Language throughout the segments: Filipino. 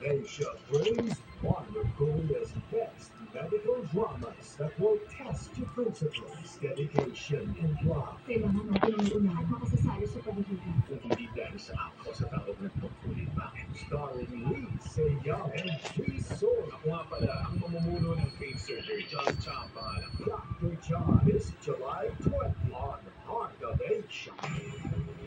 Asia brings one of Korea's best medical dramas that will test your principles, dedication, and love. Kailangan natin ang una at makasasali sa paghihigan. Kung hindi dahil sa ako sa taong nagpagkulit bakit? Starring Lee Se-young and Ji Sol. Ako nga pala ang mamumuno ng pain surgery, John Champa. Dr. John is July 20 on Heart of Asia.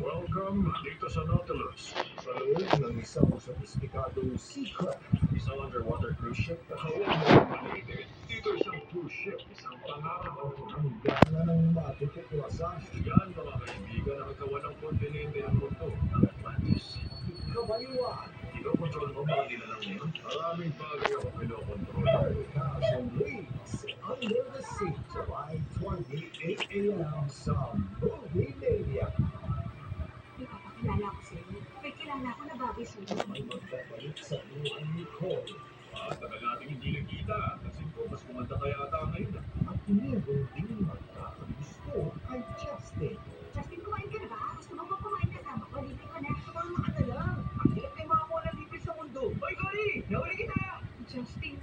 Welcome dito sa Nautilus. Sa loob ng isang sophisticadong secret. Isang underwater cruise ship. Kahawin mo ang maliit. Dito isang cruise ship. Isang pangarap. Ang gana ng matutuklasan. Yan mga kaibigan ang kawan ng kontinente ng mundo. Ang Atlantis. Kabayuan. Kinokontrol mo mga nilalang ngayon? Maraming bagay ako kinokontrol. 30,000 leagues under the sea. July 28 a.m. sa Movie Mania. Ipapakilala ko sa iyo. May kilala ko na bagay sa iyo. May magbabalik sa buwan ni Cole. Tagal natin hindi nagkita. Kasi po, mas kumanda kaya ata ngayon. At meron din magkakagusto kay Justin. Justin, kumain ka na ba? Gusto mo ba kumain kasama ko? Libre ko na. Tama ka na lang. Ang hirap ay makakuha ng libre sa mundo. Hoy, Cory! Nahuli kita! Justin,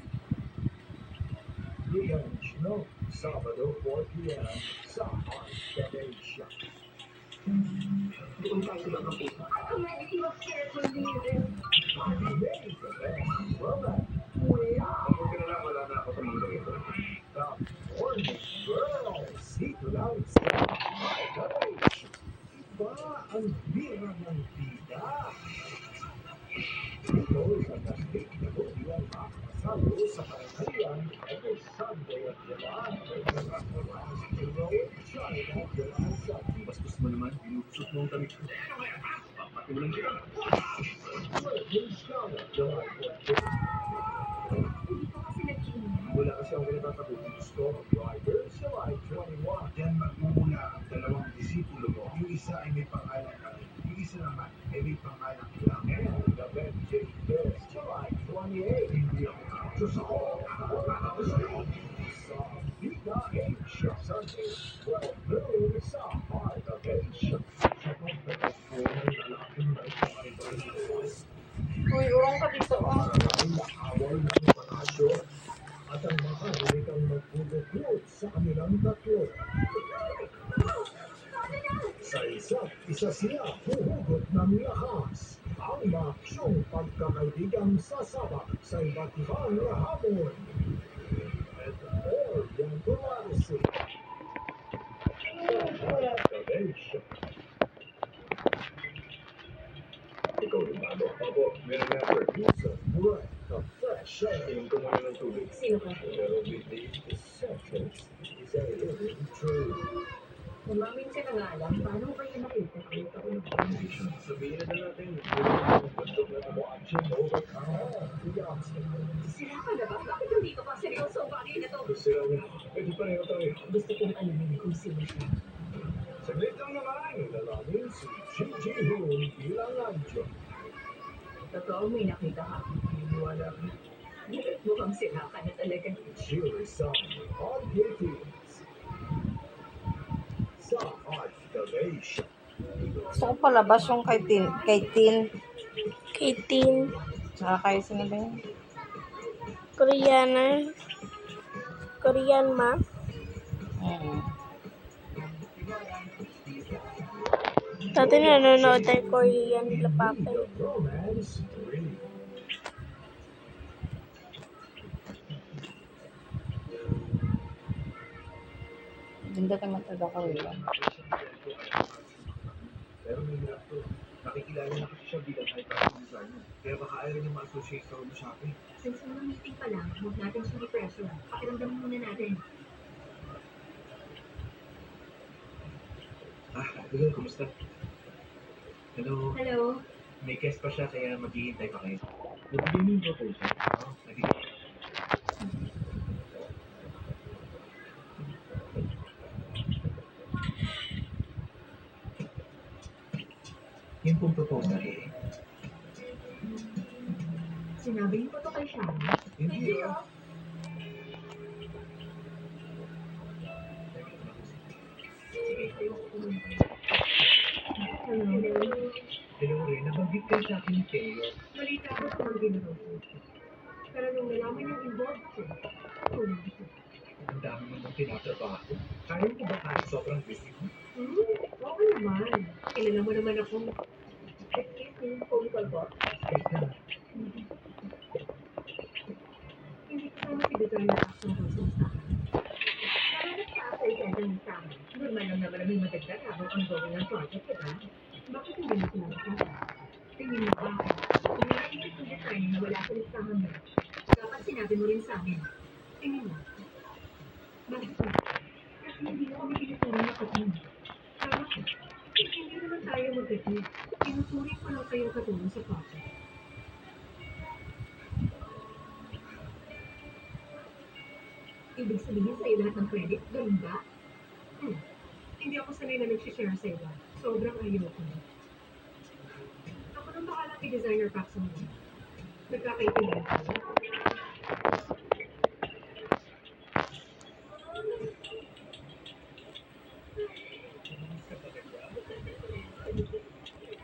Rearrange, no? Sabado, 4 p.m. sa Heart of Asia. doon tayo sa mga puso. Party made the best romance. Kapag ka na lang, wala na ako sa mundo ito. The Morning Girls. Dito lang sa Heart of Asia. Iba ang bira ng bida. Ito sa Nastik na Budian makakasalo sa Panangalian every Sunday at July. Heroic China, July 7. Bastos mo naman, binubusot mo ang damit ko. Papatulang kita. Working Scholar, July 14. hindi ka kasi nag-iingat. Wala kasi ako natatabot ng Storm Rider, July 21. Diyan magmumula ang dalawang disipulo mo. Yung isa ay may pangalan ka. Yung isa naman ay may pangalan lang. And the Benedict is July 28. Hindi ako Diyos ako. Ako sa'yo. Sa Vita Asia, Sunday, 12 noon sa Heart of Asia. Sa pagkakas ko ng lalaking may kakaiba na voice. Uy, urong ka dito. Ang nakawal ng palasyo at ang makarinig magbubuklod sa kanilang tatlo. Sa isa't isa sila huhugot ng lakas. Ang maaksyong pagkakaibigang sasabak sa iba't ibang hamon. And all yung tumarisi. Sa Activation. Ikaw rin ba? Ako, meron nga producer. Breath of fresh air. Inom ko muna ng tubig. Sino ka? Pero with the essentials is a living true. Umamin ka na nga lang. Paano ba yung nakita? Kahit ako ng foundation, sabihin na natin, bundok na watching overcome. Beyonce. Sira ka na ba? Bakit hindi ka pa seryoso? Bagay na to. Gusto lang, pwede pareho tayo. Gusto kong alamin kung sino siya. Saglit lang naman, lalangin si Gigi Hoon bilang anjo. Totoo, may nakita ka. Iniwala ko. Mukhang sira ka na talaga. Jury song on Philippines. Sa Activation. Gusto ko palabas yung kay Tin. Kay Tin, Tsaka kayo sino ba yun? Korean ma. Dati nanonood tayo Korean Lapapay. The Romance 3. Ganda naman talaga ko yun. Pero may hirap to. Nakikilala na kasi siya bilang high fashion designer. Kaya baka ayaw niya ma-associate ka mo sa akin. Since mga meeting pa lang, huwag natin siya i-pressure. Pakiramdam muna natin. Hello, kumusta? Hello, Hello? may guest pa siya kaya maghihintay pa kayo. Nabigyan niyo yung proposal? Nabigyan. Yung pong proposal eh. Sinabi niyo pa to kay Shana? Hindi ah. Sige, ayoko pumunta. Hello? Hello, Reyna ba? nabanggit kayo sa akin ni Teo. Balita ko tumanggi na raw siya. Pero nung nalaman niyang involved ako, tulong ko. Ang dami naman tinatrabaho. Kaya mo ba kahit sobrang busy mo? Oo naman. Kilala mo naman ako. Excuse me, phone call ko. Teka, Hindi ko sama si designer action ko sa listahan. Para nagpa-apply ka ng listahan, normal lang naman na may madagdag habang ongoing ang project, diba? Bakit hindi mo sinabi? Tingin mo ba? Kung naisip ng designer na wala sa listahan mo, dapat sinabi mo rin sa amin. Tingin mo. Bakit ba? Kasi hindi mo kami tinuturing na katulong. Tama ko. Hindi naman tayo magkatid. Tinuturing ko lang kayo katulong sa project. Ibig sabihin sa'yo lahat ng credit? Ganun ba? Hindi ako sanay na nag-share sa iba. Sobrang ayoko. Ako nang bahalang i-designer packs mo. Nagkakaintindihan tayo.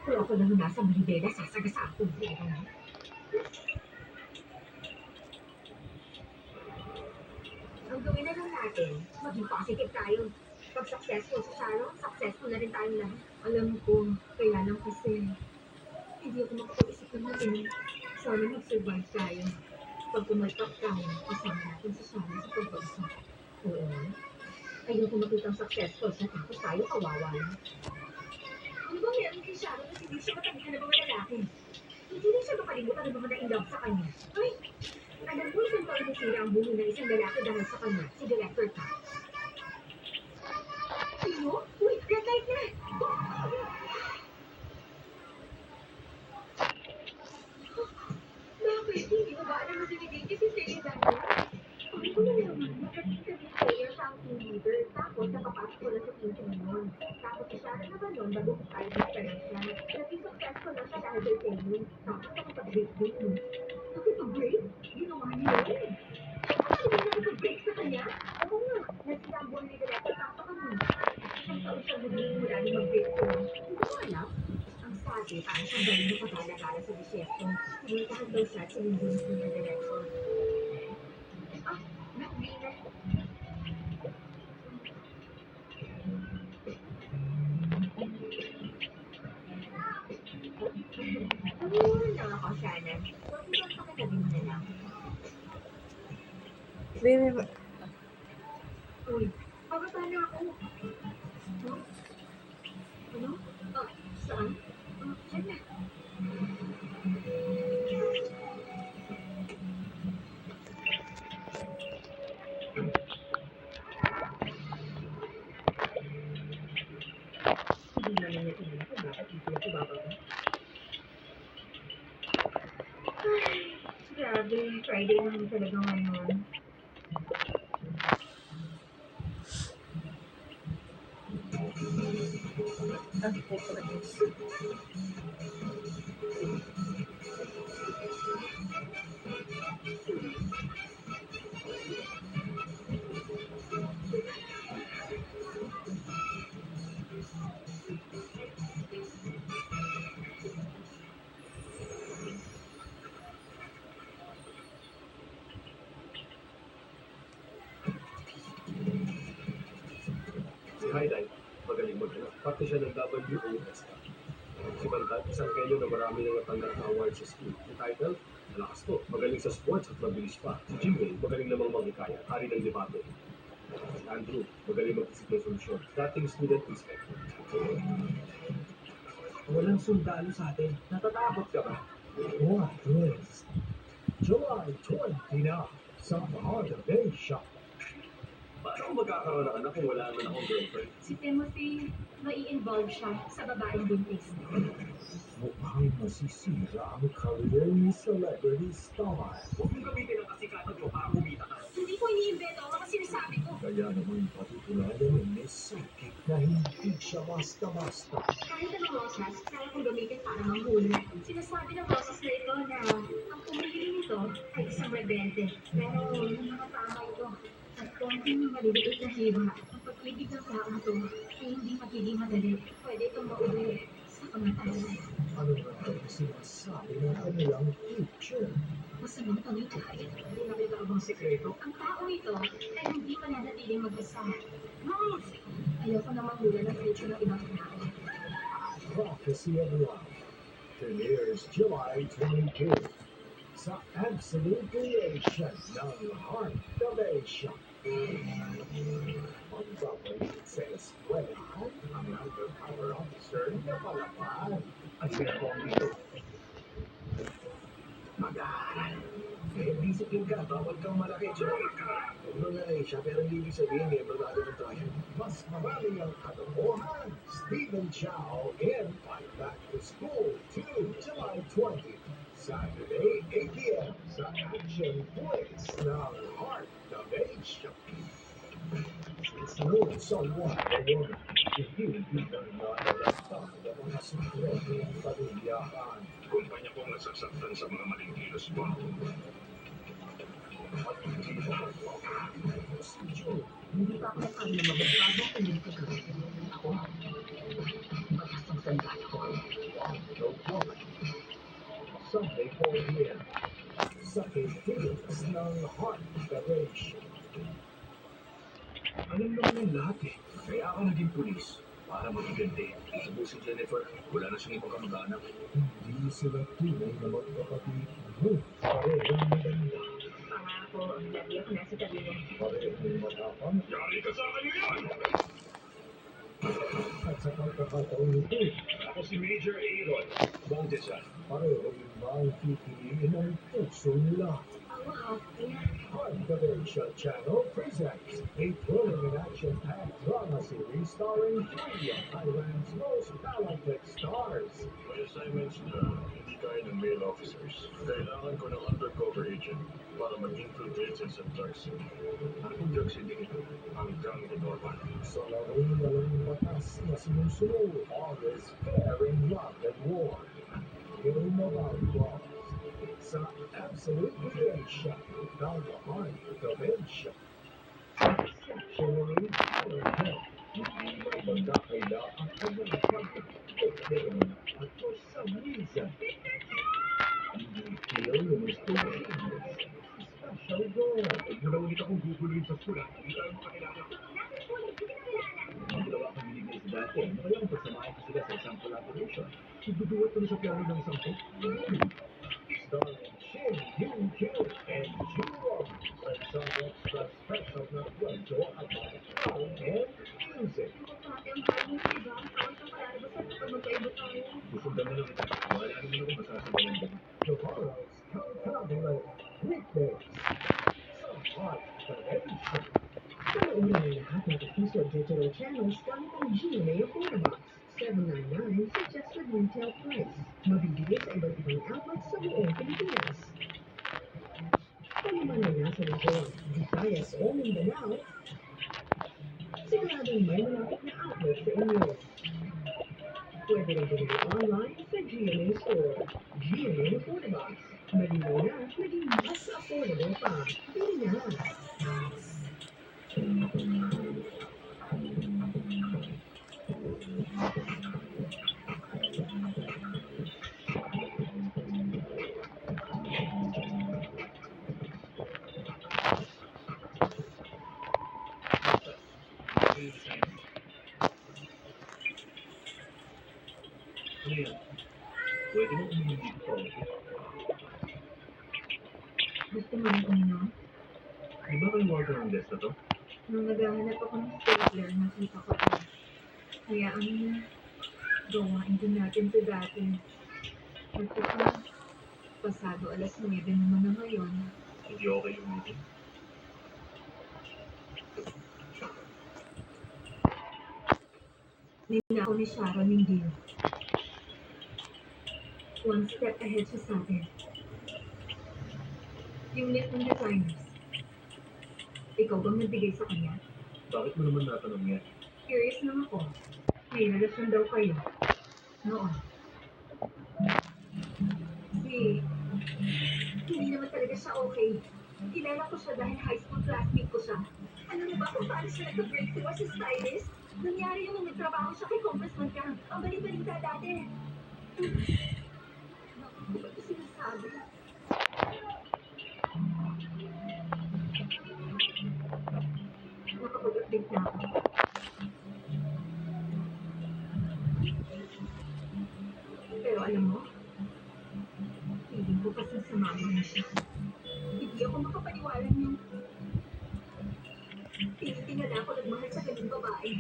Kung ako lang nasa Maribela, sasagasa ako. Ang gawin na lang natin, maging positive tayo. Pag successful sa salon, successful na rin tayong lahat. Alam ko, kaya lang kasi, hindi ako makapag-isip ng natin. Sana mag-survive tayo. Pag pumalpak tayo, kasama natin sa salon sa pagbansa. Oo. Ayoko makitang successful siya, tapos tayo kawawa lang. Ano ba meron kay Sharon na hindi siya matagihan ng mga lalaki? Hindi rin siya makalimutan ng mga na-inlove sa kanya. Ay, alam mo, isang taon nasira ang buhay ng isang lalaki dahil sa kanya, si Director Ka. Sino? Uy, red light na! Bakit? Hindi mo ba alam na dinidate si Celia dati? Ano ko na naman? Nagkakita si Celia sa ang team leader. Tapos, napapasok ko na sa team ngayon. Tapos, si Sharon naman nun, bago ko tayo diferensya. Naging successful na siya dahil kay Celia. Tapos, nakapag-break din mo. Nakipag-break? Ginawa niya yun. Ano ba nakipag-break sa kanya? Oo nga. Nasira ang buhay ni Director Ka sa kanya. Isang taon siya mula nung mag-break ko. Hindi ko alam. Ang sabi, parang siyang galing na pagala-gala sa disyerto. Pinuntahan daw siya at sinundan ko ng director. Ah, nakbina. Nakakasana. Huwag mo sa katabi mo na lang. Baby, Uy, pagkata na ako. Huh? Ano? Ah, saan? Diyan na. Hindi na niya tingnan kung bakit hindi ako bababa. Ay, grabe. Friday naman talaga ngayon. si Highlight, magaling mag-anak. Pati siya ng WOS. Si Bantal, isang Kenyo na marami nang natanggap na award sa school. Si Title, malakas to, magaling sa sports at mabilis pa. Si Jimmy, magaling namang makikaya, hari ng debate. Si Andrew, magaling mag-isip ng solusyon. Dating student inspector. Walang sundalo sa atin. Natatakot ka ba? What is July 20 na sa Honda Day Shop. Paano ako magkakaroon ng anak kung wala naman akong girlfriend? Si Timothy, mai-involve siya sa babaeng buntis. Mukhang masisira ang career ni celebrity star. Huwag mong gamitin ang kasikatan mo para kumita ka. Hindi ko iniimbento ang mga sinasabi ko. Kaya naman patutunayan ng Miss Psychic na hindi siya basta-basta. Kahit anong rosas, kaya kong gamitin para manghuli. Sinasabi ng rosas na ito na ang pumili nito ay isang rebelde. Pero yung mga tama ito, at konting maliliit na hiwa, ang pag-ibig ng taong ito ay hindi magiging madali. Pwede itong mauwi sa pansamantalan. Ano nga ang sinasabi ng kanilang teacher? Masamang pangitay. May nakita ka bang sekreto? Ang tao ito ay hindi mananatiling mag-isa. Ruth! Ayoko na mahula ng future ng ibang tao. Prophecy of Love premieres July 22 sa Absolute Creation ng Heart of Asia. Magbabalik sa eskwelahan ang undercover officer na palapad at sinakong ito. Mag-aaral. Eh, discipline ka, bawal kang malaki, Joy. Huwag na siya, pero hindi ibig sabihin eh, barado na tayo. Mas marami ang katotohanan. Stephen Chow in Fight Back to School 2, July 20. Saturday, 8 p.m. sa Action Place ng Heart of Asia. Noon someone alone, hindi na nalalaktan ang mga sikreto ng pamilyahan. Kumpanya pong nasasaktan sa mga maling kilos mo. At hindi mo si Joe. Hindi pa ako nakali na magbabang ulit ko kami. Ako, matasang sandali ko. No comment. Sunday 4 p.m. sa Philippines ng Heart of Asia. Alam naman ng lahat eh. Kaya ako naging pulis. Para magiganti. Ito si Jennifer. Wala na siyang ibang kamag-anak. Hindi sila tunay na magkapatid. Parehong maganda. Pangako, lagi ako nasa tabi mo. Parehong matapang. Yari ka sa akin yan! At sa pagkakataon nito, Ako si Major Aaron. Montesa. parehong bang pipiliin ang puso nila. Oh, wow. Ayan. Heart of Asia Channel presents a thrilling and action-packed drama series starring three of Thailand's most talented stars. May assignments na hindi kaya ng male officers. Kailangan ko ng undercover agent para mag-infiltrate sa St. Darcy. Anong drugs hindi ito? Ang gang ni Norman. Sa larong walang batas na sinusunod, all is fair in love and war. Film about laws. Sa Absolute Creation ng Heart of Asia. Exceptionally talented. Hindi magkakaila ang kanyang pagkakailan at for some reason, hindi feel yung story. Special role. Huwag mo na ulit akong guguloyin sa skula. Hindi tayo makakilala. Ang dalawa kang binigay sa dati, ngayon pasamahin ko sila sa isang collaboration. Iguduwat ko na sa plano ng isang starring Shin Hyun Kyu and Jewel. Sa extra special na kwento at sound and music. Pati ang bagong iba, ang tawag sa kalabas at magkaiba tayo. Susundan na lang kita. Wala naman ako masasabayan ka. Tomorrow's Confabulate Weekdays. Sa Heart Foundation. Panoorin ang lahat ng episode digital channels gamit ang GMA Affordabox. $7.99 suggested retail price. Mabibili sa iba't ibang outlets sa buong Pilipinas. Kung naman ay nasa Luzon, Visayas o Mindanao, siguradong may malapit na outlet sa inyo. Pwede rin bumili online sa GMA Store. GMA Affordabox. Malinaw na, naging mas affordable pa. Bili na! Ano yan? Pwede mo umuwi dito pa ako. Gusto mo rin uminom? Di ba kay Walter ang desk na to? Nung naghahanap ako ng stapler, nakita ko ito. Kaya ano na, gawain din natin ito dati. Ito pa, pasado 9:00 naman na ngayon. Hindi okay yung meeting. Ninakaw ni Sharon yung deal. One step ahead siya sa atin. Unit ng designers. Ikaw bang nagbigay sa kanya? Bakit mo naman natanong yan? Curious lang ako. May relasyon daw kayo. Noon. Hindi naman talaga siya okay. Kilala ko siya dahil high school classmate ko siya. Alam mo ba kung paano siya nag-breakthrough as a stylist? Nangyari yung nung nagtrabaho siya kay Congressman Camp. Ang balik-balita dati. Ano ba ito sinasabi? Nakapag-update na ako. Pero alam mo, feeling ko kasi sumama na siya. Hindi ako makapaniwala niyo. Tinitingala ako nagmahal sa ganung babae.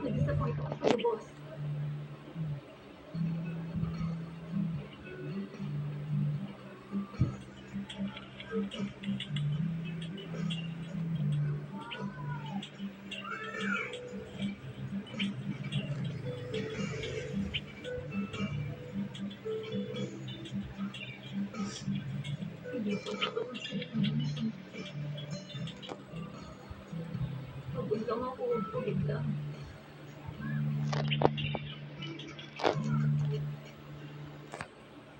Nag-disappoint ako sa'yo, boss. Hindi ko dapat magsalita. Pagod lang ako, ulit lang.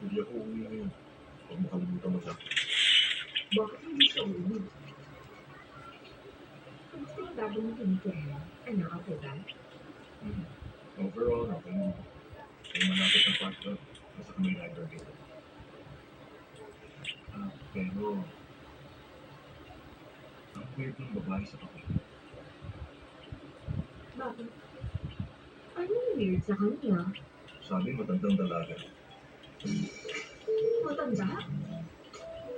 Hindi ako uwi ngayon. Huwag makalimutan mo siya. Bakit hindi siya uwi? Kamusta yung bago mong kinikira? Ano, okay ba? Overall, okay naman. May malapit na park doon. Nasa kamay library. Pero, ang weird ng babae sa kapatid. Bakit? Ano yung weird sa kanya? Sabi, matandang dalaga. Matanda?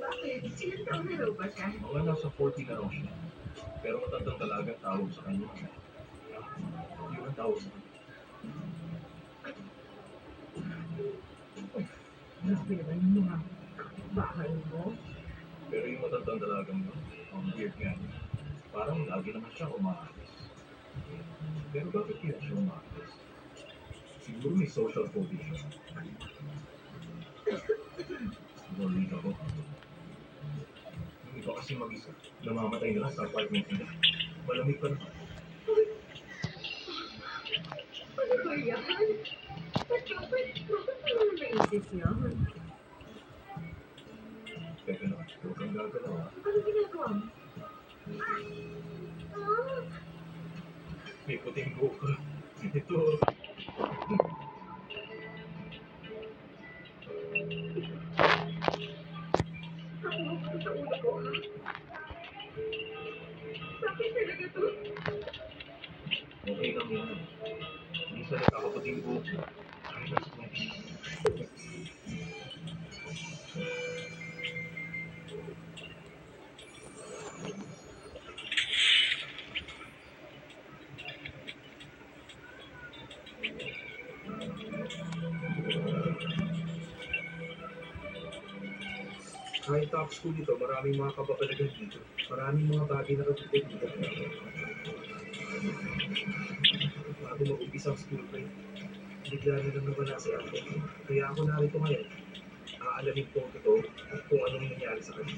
Bakit? Ilang taon na raw ba siya? Mga nasa 40 na raw siya. Pero matandang dalaga tawag sa kanya. Yun ang tawag sa kanya. Mas naman yung mga bahay mo. Pero yung matandang dalagang yun, ang weird nga niya. Parang lagi naman siya umaalis. Pero bakit kaya siya umaalis? Siguro may social phobia siya. Worried ako. Yung iba kasi mag-isa, namamatay na lang sa apartment nila. Malamig pa naman. Ano ba yan? Bakit mo naisip yan? Teka naman, huwag kang gagalaw ha. Ano ginagawa mo? Ah! May puting buhok ka. Ito, Ako ko sa ulo ko, ha? Bakit talaga to? okay lang yan. Minsan nagkakaputing buhok mo. Ay, nasa natin. Kahit top school dito, maraming mga kababalagan dito. Maraming mga bagay na katulad dito. Bago mag-umpisa ang school break, bigla na lang nawala si Ate. Kaya ako narito ngayon. Aalamin ko ang totoo at kung anong nangyari sa kanya.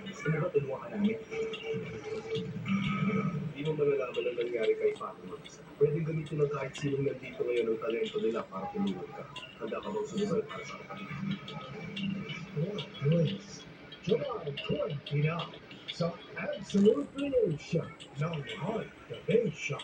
Gusto mo ba tulungan ka namin? Hindi mo malalaman ang nangyari kay Fatima. Pwede gamitin ng kahit sinong nandito ngayon ang talento nila para tulungan ka. Handa ka bang sumubay para sa kapatid? Yes. July 29 sa Absolute Creation ng Heart Innovation.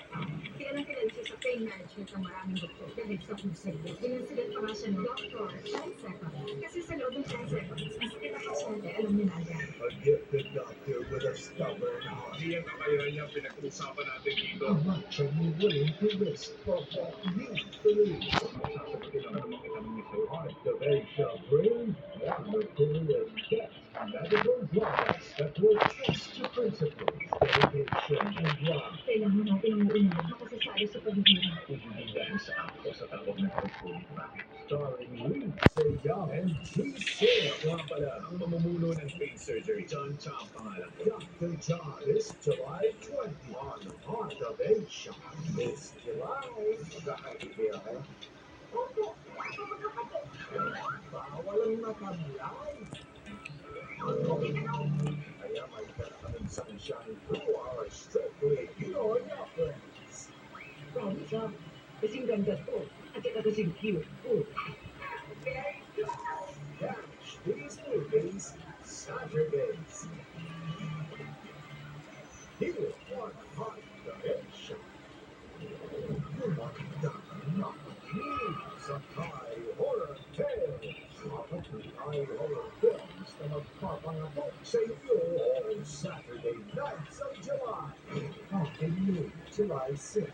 Kailan kilala siya sa pain management ng maraming doktor dahil sa puso niya. Kinonsider pa nga siya ng doktor 10 seconds. Kasi sa loob ng 10 seconds, ang sakit ang pasyente, alam niya na agad. A gifted doctor with a stubborn heart. Hindi yan kakayahan niya pinag-uusapan natin dito. How much are you willing to risk for what you believe? Sasagutin lang naman kita ng Mr. Hart. Innovation brings wonderful and best medical products that will trust your principles, dedication, and drive. Kailangan natin ang uuna makasasali sa paghihirap. Hindi dahil sa ako sa tawag ng pagpulit. Bakit? Starring Lee Se-young and Ji-sung. Nga pala, ang mamumuno ng face surgery, John Cha ang pangalan ko. Dr. John is July 20 on Heart of Asia. It's July. Magkakaibig kayo? Opo. Bawal ang makamlay. Kaya may kanakaming sunshine through our strictly Pinoy offerings. Promise ha? Kasing ganda to. At saka kasing cute. Very good. Catch these movies Saturday. July 6.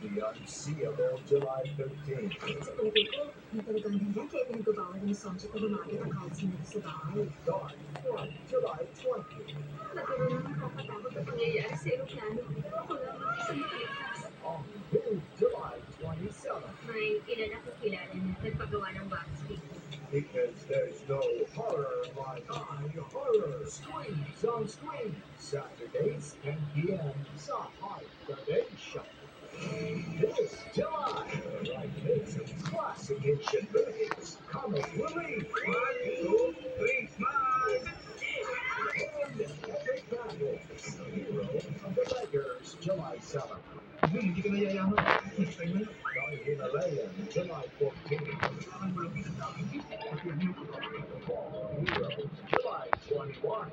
The unseeable July 13. Sa tubig ko, hindi talaga ang ganyan kaya pinagbabawal ng subject na lumapit ang council nito sa bahay. Dark One, July 20. Nagkaroon ng nakakatakot na pangyayari sa aeroplano. Pero ako lang ang isang makaligtas. On Big July 27. May ilan akong kilala na nagpagawa ng wax figure. Because there's no horror like iHorror. Screams on screen. Saturdays, 10 p.m. sa High Foundation. This July, like this classic ancient movies, comic relief, and epic battles. Hero of the Beggars, July 7. Hindi ka nayayaman. Next time na. Dahil Himalayan, July 14. Heroes, July 21.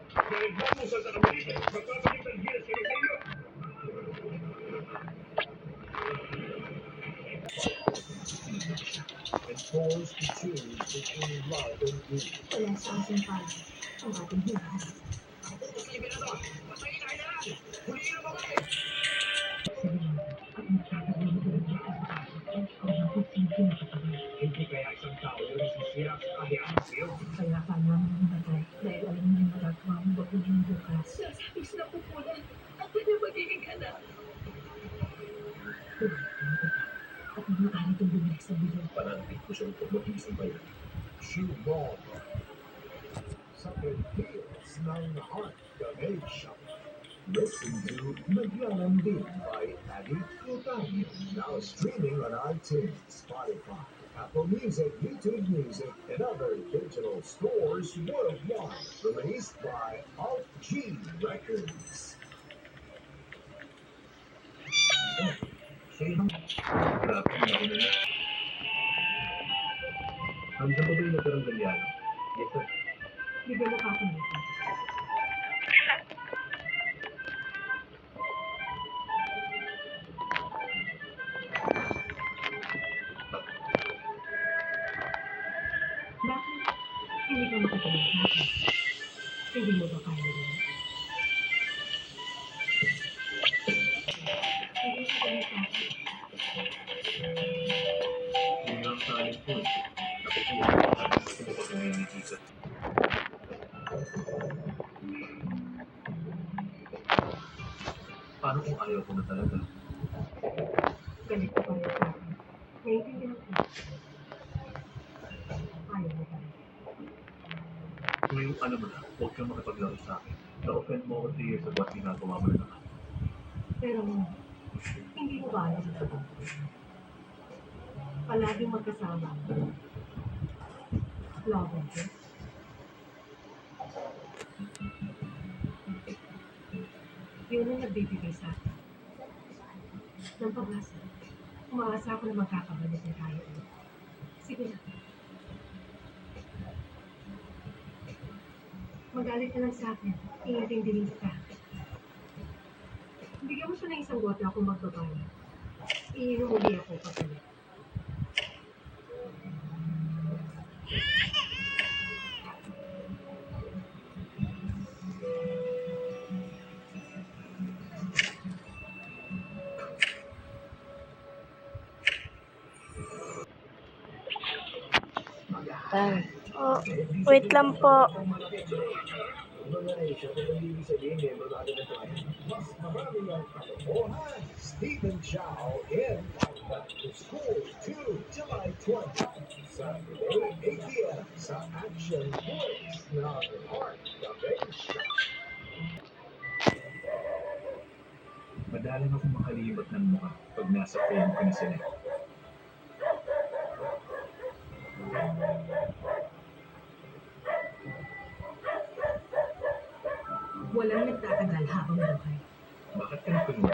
And forced to choose between love and grief. Wala sa aking pala ang ating hilahan. Hindi kaya isang tao yung sisira sa kahiyaan sa'yo. Kaya ka namin namatay dahil alam niyo magagawa mo baguhin bukas. Sasabi sa napupunan at kanya magiging anak. At maaari itong bumalik sa bilog. Pananapit ko siyang pagmabis ng bayan. Shoeball. Sa Pilipinas ng Heart Donation. Listen to Naglalambing by Abby Fulton. Now streaming on iTunes, Spotify, Apple Music, YouTube Music, and other digital stores worldwide. Released by Alt G Records. Hanggang ba ba yung natirang galyano? Yes, sir. Bigyan mo ka ako nito. Bakit? Hindi ka makatulog sa akin. Hindi mo ba kaya rin? Hindi ka kaya sa akin. Hindi lang sa akin po. Ako po yung nakikita. Paano kung ayaw ko na talaga? Galit ka pa rin sa akin. Naiintindihan ko. Ayaw mo pa rin. Ngayon, alam mo na, huwag kang makipaglaro sa akin. Na-offend mo ako 3 years ago at ginagawa mo na naman. Pero hindi mo ba alam ito? Palaging magkasama. Love and hate. Yun ang nagbibigay sa akin. Ng pag-asa. Umaasa ako na magkakabalik na tayo ulit. Sige na. Magalit ka lang sa akin. Iintindihin kita. Bigyan mo siya ng isang gota kung magbabayo. Iinom uli ako pagkalit. Tan. Oh, wait lang po. Stephen Chow in Back to School 2, July 20. Saturday, 8 p.m. sa Action Voice ng Heart Foundation. Madalang ako makalibat ng mukha pag nasa phone ko na sila. Walang nagtatagal habang buhay. Bakit ka napinunod?